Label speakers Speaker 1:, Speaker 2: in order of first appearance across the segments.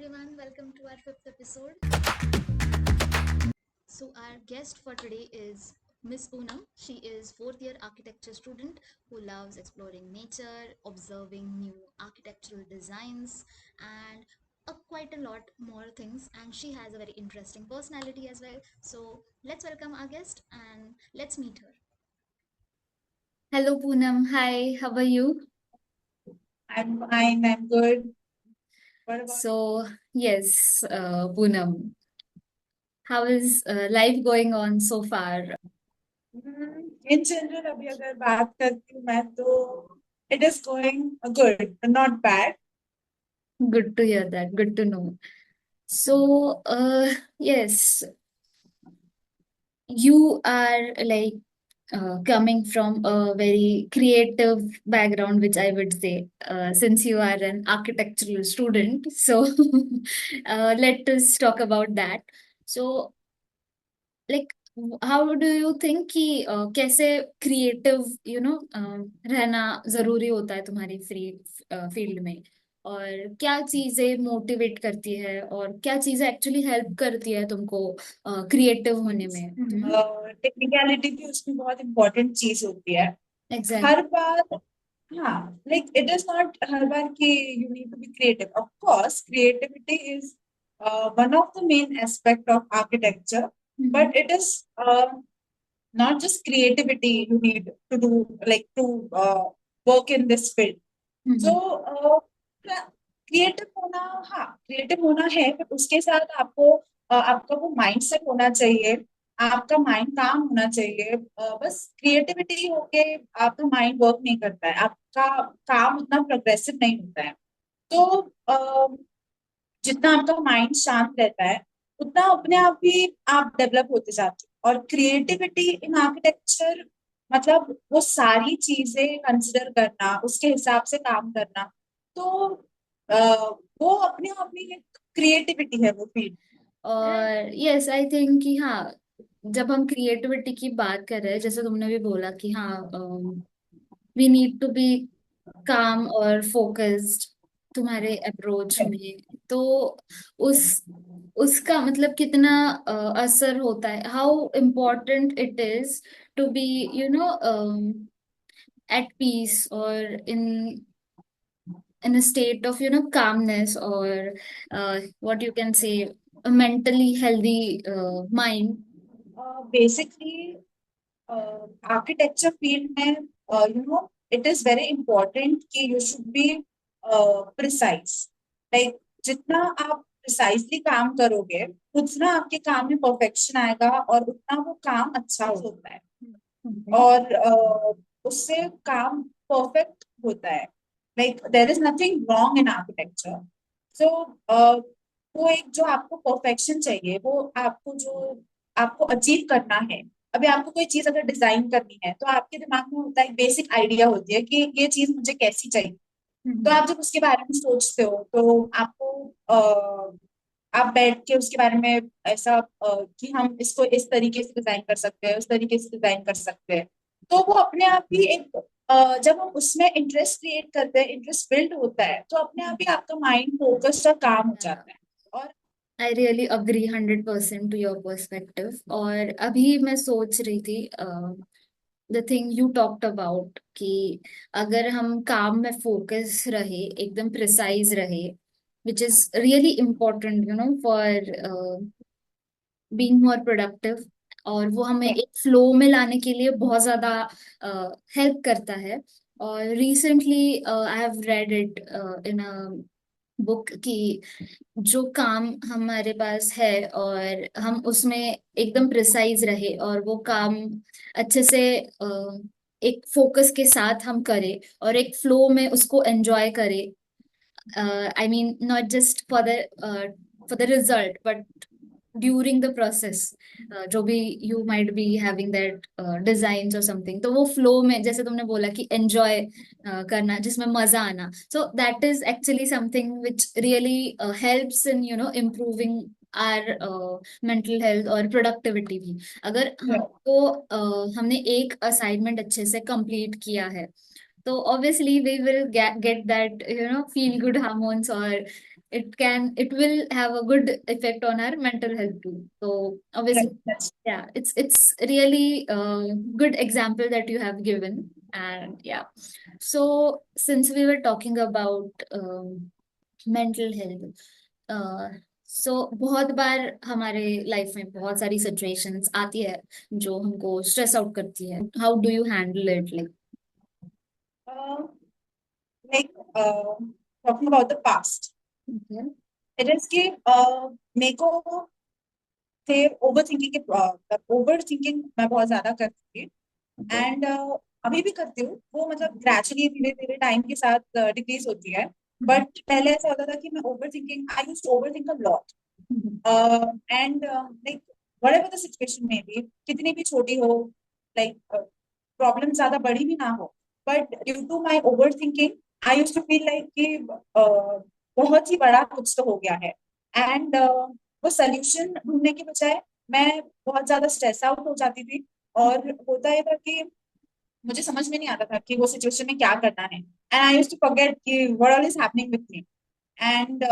Speaker 1: everyone, welcome to our fifth episode. So, our guest for today is Miss Poonam. She is fourth year architecture student who loves exploring nature, observing new architectural designs, and quite a lot more things. And she has a very interesting personality as well. So, let's welcome our guest and let's meet her. Hello, Poonam. Hi, how are you?
Speaker 2: I'm fine, I'm good. What about
Speaker 1: So, yes, Poonam, how is life going on so far?
Speaker 2: in general अभी अगर बात करती हूँ मैं तो it is going good, not bad.
Speaker 1: Good to hear that. Good to know. So, yes, you are like coming from a very creative background, which I would say, since you are an architectural student. So, let us talk about that. So, like, how do you think कि कैसे creative रहना जरूरी होता है तुम्हारी free field में और क्या चीजें मोटिवेट करती है और क्या चीजें एक्चुअली हेल्प करती है तुमको क्रिएटिव होने में
Speaker 2: टेक्निकलिटी भी उसमें बहुत इम्पोर्टेंट चीज होती है
Speaker 1: एग्जैक्ट
Speaker 2: हर बार हाँ लाइक इट इज नॉट हर बार कि you need to be creative of course creativity is one of the main aspect of architecture but it is not just creativity you need to do like to work in this field. So creative होना हाँ creative होना है but उसके साथ आपको आपका वो mind set होना चाहिए आपका माइंड काम होना चाहिए बस क्रिएटिविटी होके आपका माइंड वर्क नहीं करता है आपका काम उतना प्रोग्रेसिव नहीं होता है तो जितना आपका माइंड शांत रहता है उतना अपने आप ही आप डेवलप होते जाते हो और क्रिएटिविटी इन आर्किटेक्चर मतलब वो सारी चीजें कंसिडर करना उसके हिसाब से काम करना तो वो अपने आप में एक क्रिएटिविटी है वो फील्ड
Speaker 1: और यस आई थिंक कि हाँ जब हम क्रिएटिविटी की बात कर रहे हैं जैसे तुमने भी बोला कि हाँ वी नीड टू बी काम और फोकस्ड तुम्हारे अप्रोच में तो उस उसका मतलब कितना असर होता है how important it is to be you know at peace or in a state of calmness or what you can say a mentally healthy mind.
Speaker 2: Basically architecture field में you know it is very important कि you should be precise like जितना आप precisely काम करोगे उतना आपके काम में परफेक्शन आएगा और उतना वो काम अच्छा होता है और उससे काम परफेक्ट होता है like there is nothing wrong in architecture so वो एक जो आपको परफेक्शन चाहिए वो आपको जो आपको अचीव करना है अभी आपको कोई चीज अगर डिजाइन करनी है तो आपके दिमाग में होता है एक बेसिक आइडिया होती है कि ये चीज मुझे कैसी चाहिए तो आप जब उसके बारे में सोचते हो तो आपको आप बैठ के उसके बारे में ऐसा कि हम इसको इस तरीके से डिजाइन कर सकते हैं उस तरीके से डिजाइन कर सकते हैं तो वो अपने आप ही एक जब हम उसमें इंटरेस्ट क्रिएट करते हैं इंटरेस्ट बिल्ड होता है तो अपने आप ही आपका माइंड फोकस्ड और काम हो जाता है और
Speaker 1: I really agree 100% to your perspective और अभी मैं सोच रही थी the thing you talked about कि अगर हम काम में फोकस रहे एकदम प्रिसाइज रहे which is really important for being more productive और वो हमें एक फ्लो में लाने के लिए बहुत ज्यादा हेल्प करता है और recently I have read it in a book कि जो काम हमारे पास है और हम उसमें एकदम प्रिसाइज रहे और वो काम अच्छे से एक फोकस के साथ हम करें और एक फ्लो में उसको एंजॉय करें I mean, not just for the result, but during the process, जो भी you might be having that designs or something, तो वो flow में जैसे तुमने बोला कि enjoy करना जिसमें मजा आना, so that is actually something which really helps in improving our mental health और productivity भी अगर हमको हमने एक assignment अच्छे से complete किया है तो obviously we will get that feel good hormones or it will have a good effect on our mental health too. So obviously,
Speaker 2: That's
Speaker 1: yeah, it's really a good example that you have given. And yeah, so since we were talking about mental health, so बहुत बार हमारे life में बहुत सारी situations आती है जो हमको स्ट्रेस आउट करती है. How do you handle it like?
Speaker 2: like talking about the past. It is कि मेरे को थे ओवर थिंकिंग मैं बहुत ज्यादा करती थी. एंड अभी भी करती हूँ. वो मतलब ग्रेजुअली धीरे धीरे टाइम के साथ डिक्रीज होती है. बट पहले ऐसा होता था कि मैं overthinking I used to overthink a lot. And like whatever the situation may be, कितनी भी छोटी हो, लाइक प्रॉब्लम ज्यादा बड़ी भी ना हो, but due to my overthinking I use to feel like कि बहुत ही बड़ा कुछ तो हो गया है. एंड वो सोल्यूशन ढूंढने के बजाय मैं बहुत ज्यादा स्ट्रेस आउट हो जाती थी. और होता ये था कि मुझे समझ में नहीं आता था कि वो सिचुएशन में क्या करना है. And I use to forget कि what all is happening with me. And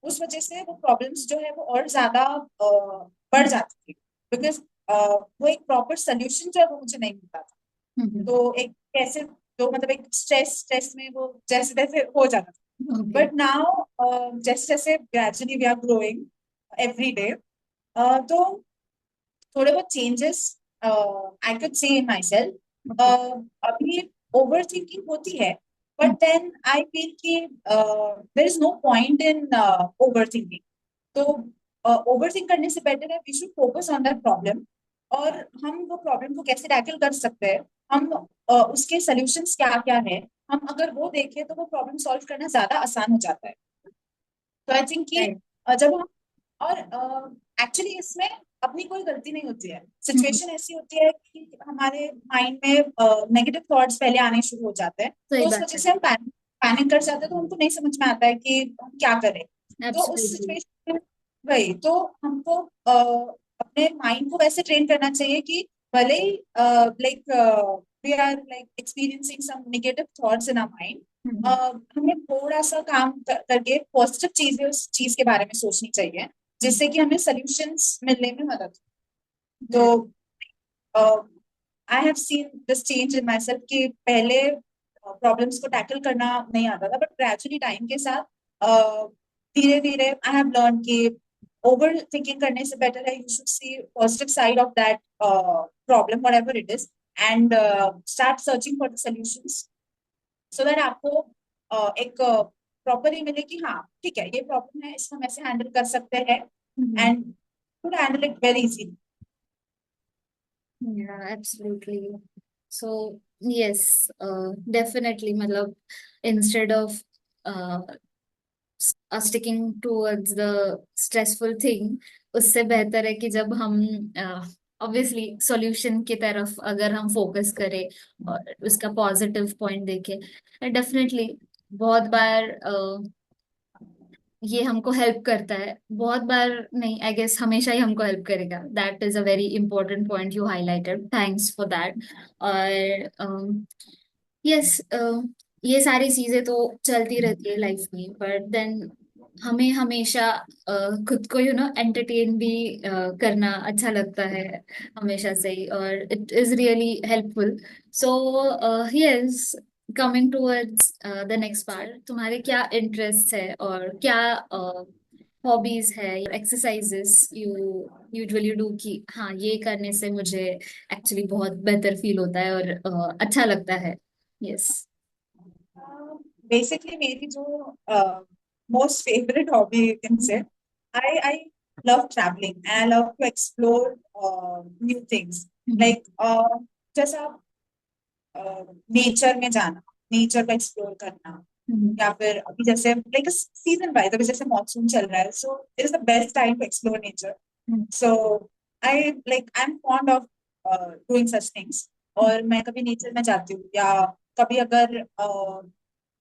Speaker 2: उस वजह से वो प्रॉब्लम्स जो है वो और ज्यादा बढ़ जाती थी. बिकॉज वो एक प्रॉपर सोल्यूशन जो है वो मुझे नहीं मिलता था. तो एक कैसे तो मतलब एक स्ट्रेस स्ट्रेस में वो जैसे तैसे हो जाता था.
Speaker 1: ओके.
Speaker 2: बट नाउ जैसे जैसे gradually we are growing every day, तो थोड़े बहुत changes I could see in myself. अभी ओवर थिंकिंग होती है, बट देन आई फील कि there is no point in overthinking. तो ओवर थिंक करने से बेटर है we should focus on that problem. और हम वो प्रॉब्लम को कैसे टैकल कर सकते हैं, हम उसके सोल्यूशंस क्या क्या है, हम अगर वो देखें तो वो प्रॉब्लम सॉल्व करना ज्यादा आसान हो जाता है. तो आई थिंक कि
Speaker 1: राइट.
Speaker 2: जब हम और एक्चुअली इसमें अपनी कोई गलती नहीं होती है. सिचुएशन ऐसी होती है कि हमारे माइंड में नेगेटिव थॉट्स पहले आने शुरू हो जाते हैं.
Speaker 1: सही
Speaker 2: तो उस
Speaker 1: बात
Speaker 2: वजह
Speaker 1: है.
Speaker 2: से हम पैनिक कर जाते हैं. तो हमको नहीं समझ में आता है कि हम क्या करें. तो उस
Speaker 1: एब्सोल्युटली.
Speaker 2: सिचुएशन में वही तो हमको अपने माइंड को वैसे ट्रेन करना चाहिए कि भले ही like we are like experiencing some negative thoughts in our mind, हमें थोड़ा सा काम करके पॉजिटिव चीजें उस चीज के बारे में सोचनी चाहिए, जिससे कि हमें सोल्यूशंस मिलने में मदद हो. तो I have seen this change in my self कि पहले प्रॉब्लम्स को टैकल करना नहीं आता था, बट ग्रेजुअली टाइम के साथ धीरे धीरे आई हैव लर्न कि ओवर थिंकिंग करने से बेटर है you should see positive side of that problem whatever it is, and start searching for the solutions, so that आपको एक प्रॉपर ही मिले कि हाँ ठीक है ये प्रॉब्लम है, इसको हम ऐसे हैंडल कर सकते हैं. And to handle it very easily.
Speaker 1: Yeah, absolutely. So yes, definitely. मतलब instead of uh, sticking towards the stressful thing, उससे बेहतर है कि जब हम ऑब्वियसली सॉल्यूशन की तरफ अगर हम फोकस करें और उसका पॉजिटिव पॉइंट देखें, डेफिनेटली बहुत बार ये हमको हेल्प करता है. बहुत बार नहीं, आई गेस हमेशा ही हमको हेल्प करेगा. That is a very important point you highlighted. Thanks for that. और यस, ये सारी चीजें तो चलती रहती है लाइफ में, बट देन हमें हमेशा खुद को एंटरटेन भी करना अच्छा लगता है हमेशा से ही, और it is really helpful. So yes, coming towards the next part, तुम्हारे क्या इंटरेस्ट है और क्या हॉबीज है, एक्सरसाइजेस यू यूजुअली डू कि हाँ ये करने से मुझे एक्चुअली बहुत बेहतर फील होता है और अच्छा लगता है. यस.
Speaker 2: बेसिकली मेरी जो most favourite hobby can say, I love travelling. I love to explore new things. Like जैसा नेचर में जाना, नेचर को एक्सप्लोर करना, या फिर अभी जैसे लाइक सीजन वाइज अभी जैसे मॉनसून चल रहा है, so it is the best time to explore nature. So I am fond of doing such things. और मैं कभी नेचर में जाती हूँ, या कभी अगर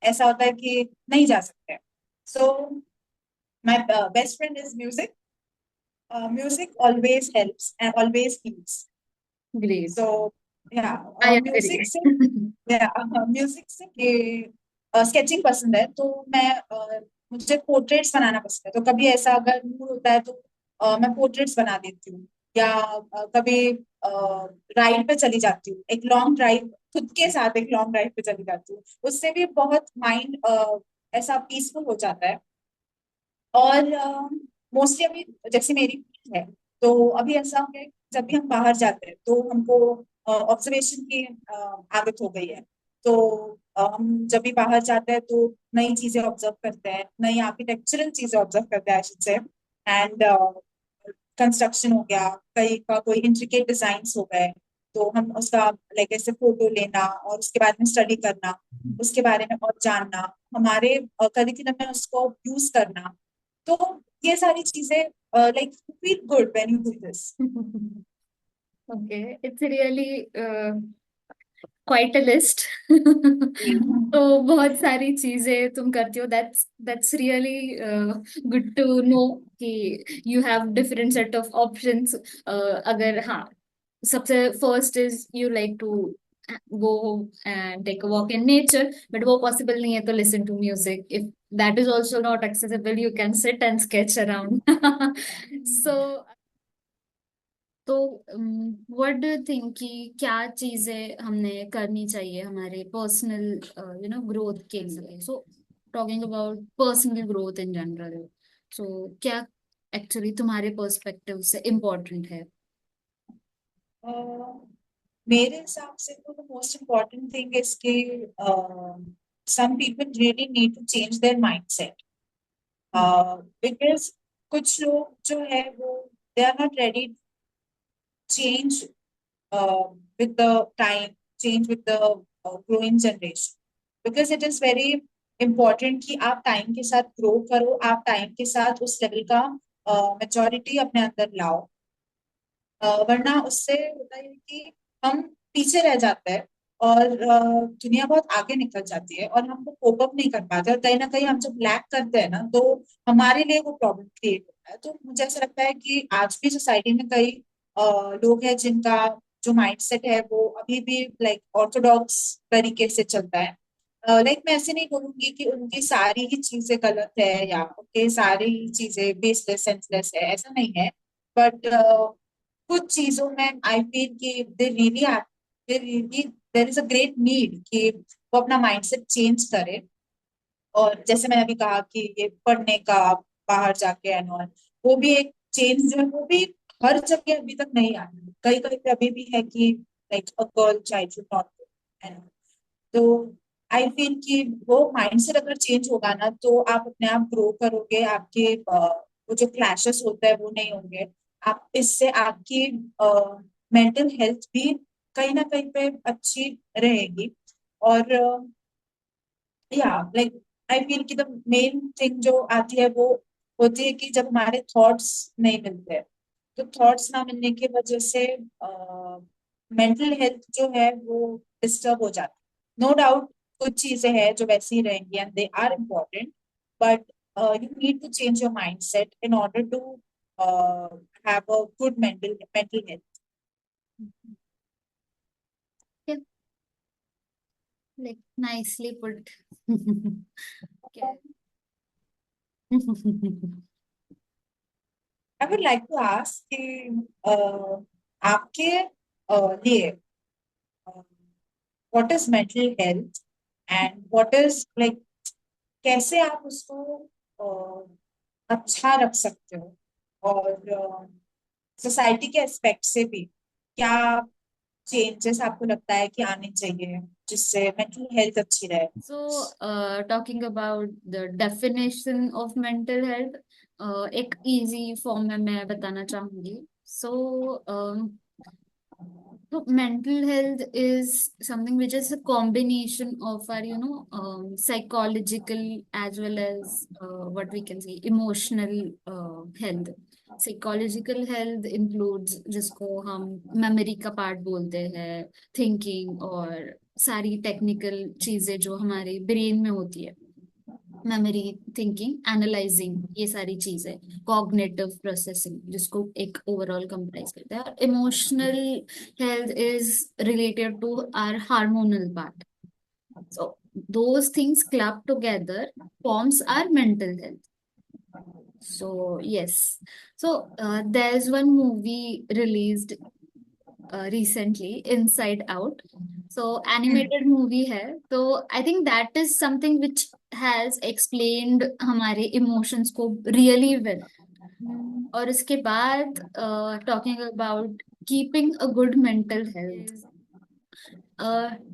Speaker 2: ऐसा होता है कि नहीं जा सकते, so my best friend is music. Music always helps and always heals.
Speaker 1: Great.
Speaker 2: So yeah
Speaker 1: I
Speaker 2: music
Speaker 1: agree.
Speaker 2: से म्यूजिक से स्केचिंग पसंद है, तो मैं मुझे पोर्ट्रेट्स बनाना पसंद है, तो कभी ऐसा अगर मूड होता है तो मैं पोर्ट्रेट्स बना देती हूँ। या कभी राइड पे चली जाती हूँ, एक लॉन्ग ड्राइव, खुद के साथ एक लॉन्ग ड्राइव पे चली जाती हूँ। उससे भी बहुत माइंड ऐसा पीसफुल हो जाता है। और मोस्टली अभी जैसे मेरी है, तो अभी ऐसा हो गया है कि जब भी हम बाहर जाते हैं तो हमको ऑब्जर्वेशन की आदत हो गई है। तो हम जब भी बाहर जाते हैं तो नई चीजें ऑब्जर्व करते हैं, नई आर्किटेक्चरल चीजें ऑब्जर्व करते हैं, I should say. And construction हो गया, कहीं का कोई इंट्रिकेट डिजाइन हो गए, तो हम उसका लाइक ऐसे फोटो लेना और उसके बाद में स्टडी करना, उसके बारे में और जानना, हमारे करिकुलम में उसको यूज करना। तो ये सारी चीजें like feel good when you do this.
Speaker 1: Okay, it's really quite a list. तो बहुत सारी चीजें तुम करती हो, that's really good to know कि you have different set of options. अगर हाँ, सबसे first is you like to go and take a walk in nature, but वो पॉसिबल नहीं है तो listen to music. If that is also not accessible, you can sit and sketch around. So तो what do you think कि क्या चीजें हमने करनी चाहिए हमारे पर्सनल ग्रोथ के लिए? So talking about personal growth in general, so क्या एक्चुअली तुम्हारे पर्सपेक्टिव से इम्पोर्टेंट है?
Speaker 2: मेरे हिसाब से तो the most important thing is कि some people really need to change their mindset. Because कुछ लोग जो है वो they are not ready change with the time, change with the growing generation. Because it is very important कि आप time के साथ ग्रो करो, आप टाइम के साथ उस लेवल का मेच्योरिटी अपने अंदर लाओ। वरना उससे होता है कि हम पीछे रह जाते हैं और दुनिया बहुत आगे निकल जाती है और हमको कोप अप नहीं कर पाते, और कहीं ना कहीं हम जब लैक करते हैं ना तो हमारे लिए वो प्रॉब्लम क्रिएट होता है। तो मुझे ऐसा लगता है कि आज भी सोसाइटी में कई लोग हैं जिनका जो माइंडसेट है वो अभी भी लाइक ऑर्थोडॉक्स तरीके से चलता है। लाइक मैं ऐसे नहीं बोलूंगी कि उनकी सारी ही चीजें गलत है या उनके सारी ही चीजें बेसलेस सेंसलेस है, ऐसा नहीं है। बट कुछ चीजों में आई फील कि they really there is a great need कि वो अपना माइंडसेट चेंज करे। और जैसे मैंने अभी कहा कि ये पढ़ने का, बाहर जाके एंड ऑल, वो भी एक चेंज जो है वो भी हर जगह अभी तक नहीं आई। कहीं कहीं पे अभी भी है कि like a girl child should not. तो आई फील कि वो माइंडसेट अगर चेंज होगा ना तो आप अपने आप ग्रो करोगे, आपके वो जो क्लैशेस होता है वो नहीं होंगे। आप इससे आपकी मेंटल हेल्थ भी कहीं ना कहीं पे अच्छी रहेगी। और या लाइक आई फील कि द मेन थिंग जो आती है वो होती है कि जब हमारे थॉट्स नहीं मिलते हैं, तो थॉट्स ना मिलने की वजह से मेंटल हेल्थ जो है वो डिस्टर्ब हो जाती है। नो डाउट कुछ चीजें हैं जो वैसी ही रहेंगी and they are important, but you need to change your mind set in order to have a good mental health.
Speaker 1: Like nicely put. क्या?
Speaker 2: I would like to ask कि आपके लिए what is mental health and what is like, कैसे आप उसको अच्छा रख सकते हो, और सोसाइटी के एस्पेक्ट से भी क्या चेंजेस आपको लगता है कि आने चाहिए जिससे मेंटल हेल्थ अच्छी रहे।
Speaker 1: So, talking about the definition of mental health, एक easy form में मैं बताना चाहूंगी. So, so mental health is something which is a combination of our, psychological as well as what we can say emotional health. Psychological health includes जिसको हम memory का part बोलते हैं, थिंकिंग और सारी टेक्निकल चीजें जो हमारे ब्रेन में होती है, मेमोरी, थिंकिंग, एनालाइजिंग, ये सारी चीजें, कॉग्निटिव प्रोसेसिंग जिसको एक ओवरऑल कंप्राइज करता है। और emotional health is related to our hormonal part. those things clubbed together forms our mental health. So yes. So there's one movie released recently, Inside Out. So
Speaker 2: Hmm.
Speaker 1: animated movie है. So I think that is something which has explained हमारे emotions को really well. और इसके बाद talking about keeping a good mental health,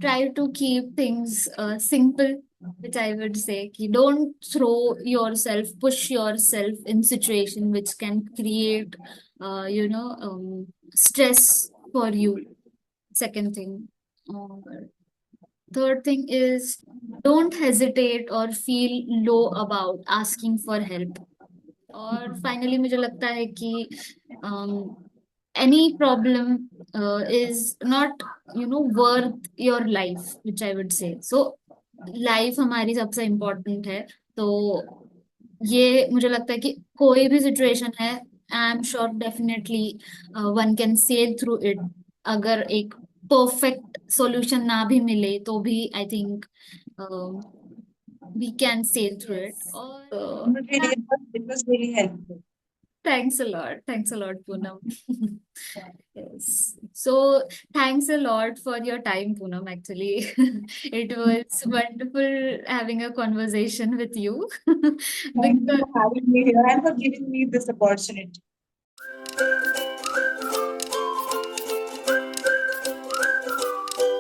Speaker 1: try to keep things simple, which I would say ki don't throw yourself, push yourself in situation which can create stress for you. Second thing. Third thing is don't hesitate or feel low about asking for help. और finally मुझे लगता है कि any problem is not worth your life, which I would say. So life हमारी सबसे important है. तो ये मुझे लगता है कि कोई भी सिचुएशन है, I am sure definitely one can sail through it. अगर एक परफेक्ट सॉल्यूशन ना भी मिले तो भी I think we can sail through it. और
Speaker 2: Really, it was really helpful.
Speaker 1: thanks a lot. Thanks a lot, Poonam. Yes. So thanks a lot for your time, Poonam, actually. It was wonderful having a conversation with you.
Speaker 2: Thank you
Speaker 1: Because
Speaker 2: for having me here and for giving me this opportunity.